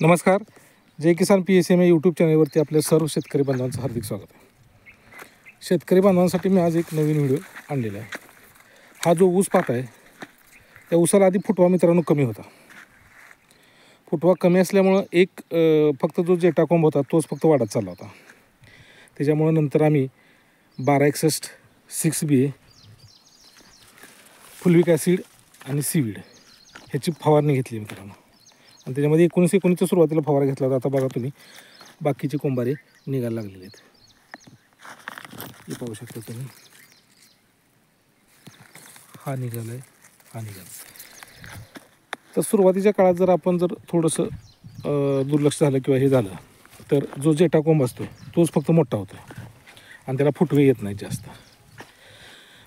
नमस्कार. जय किसान PSM या YouTube चॅनलवरती आपल्या सर्व शेतकरी बांधवांचं हार्दिक स्वागत आहे. शेतकरी बांधवांसाठी मी आज एक नवीन व्हिडिओ आणलेला आहे. हा जो ऊस पाहत आहे त्या ऊसाला आधी फुटवा मित्रांनो कमी होता. फुटवा कमी असल्यामुळं फक्त जो जेटाकोंब होता तोच फक्त वाढत चालला होता. त्याच्यामुळं नंतर आम्ही 1261 6B फुलविक ॲसिड आणि सीवीड ह्याची फवारणी घेतली मित्रांनो. आणि त्याच्यामध्ये 19 सुरुवातीला फवारा घेतला होता. आता बघा तुम्ही बाकीचे कोंबारे निघायला लागलेले आहेत. हे पाहू शकता तुम्ही, हा निघाला आहे, हा निघाला. तर सुरुवातीच्या काळात जर आपण थोडंसं दुर्लक्ष झालं किंवा हे झालं तर जो जेटा कोंब असतो तोच फक्त मोठा होतो आणि त्याला फुटवे येत नाहीत जास्त.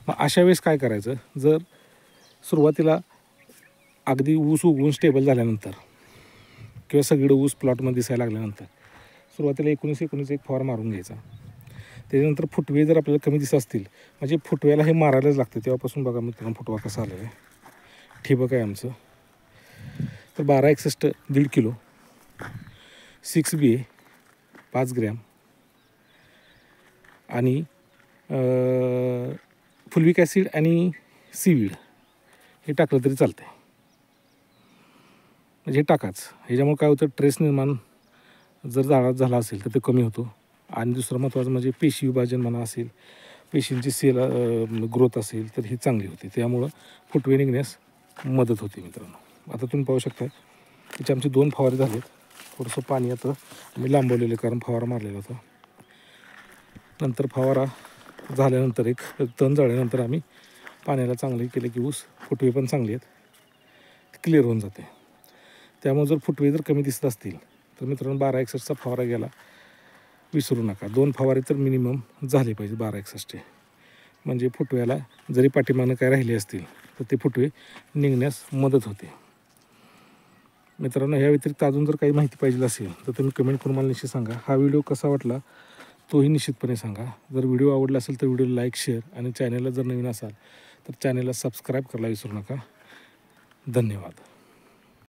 मग अशा वेळेस काय करायचं, जर सुरुवातीला अगदी ऊस उगवून स्टेबल झाल्यानंतर किंवा सगळीकडे ऊस प्लॉटमध्ये दिसायला लागल्यानंतर सुरुवातीला 19 एक फवार मारून घ्यायचा. त्याच्यानंतर फुटवे जर आपल्याला कमी दिसत असतील, म्हणजे फुटव्याला हे मारायलाच लागतं, तेव्हापासून बघा मित्रांनो फुटवा कसा आलेला आहे. ठिबक आहे आमचं. तर 1261 1.5 किलो, 6B 5 ग्रॅम आणि फुलविक ॲसिड आणि सीवीड हे टाकलं तरी चालतं आहे. म्हणजे हे टाकाच. ह्याच्यामुळे काय होतं, ट्रेस निर्माण जर झाडात झाला असेल तर ते कमी होतो. आणि दुसरं महत्त्वाचं म्हणजे पेशी विभाजन म्हणा असेल, पेशींची ग्रोथ असेल तर ही चांगली होते. त्यामुळं फुटवे निघण्यास मदत होते मित्रांनो. आता तुम्ही पाहू शकता त्याचे आमचे 2 फवारे झालेत. थोडंसं पाणी आता मी लांबवलेलं कारण फवारा मारलेला होता. नंतर फवारा झाल्यानंतर एक तण जळल्यानंतर आम्ही पाण्याला चांगलं केलं की ऊस फुटवे पण चांगले आहेत, क्लिअर होऊन जाते. त्यामुळे जर फुटवे जर कमी दिसत असतील तर मित्रांनो 1261चा फवारा घ्यायला विसरू नका. 2 फवारे तर मिनिमम झाले पाहिजे 1261चे. म्हणजे फुटव्याला जरी पाठीमागनं काय राहिले असतील तर ते फुटवे निघण्यास मदत होते. मित्रांनो, ह्या व्यतिरिक्त अजून जर काही माहिती पाहिजे असेल तर तुम्ही कमेंट करून मला निश्चित सांगा. हा व्हिडिओ कसा वाटला तोही निश्चितपणे सांगा. जर व्हिडिओ आवडला असेल तर व्हिडिओला लाईक, शेअर आणि चॅनलला जर नवीन असाल तर चॅनलला सबस्क्राईब करायला विसरू नका. धन्यवाद.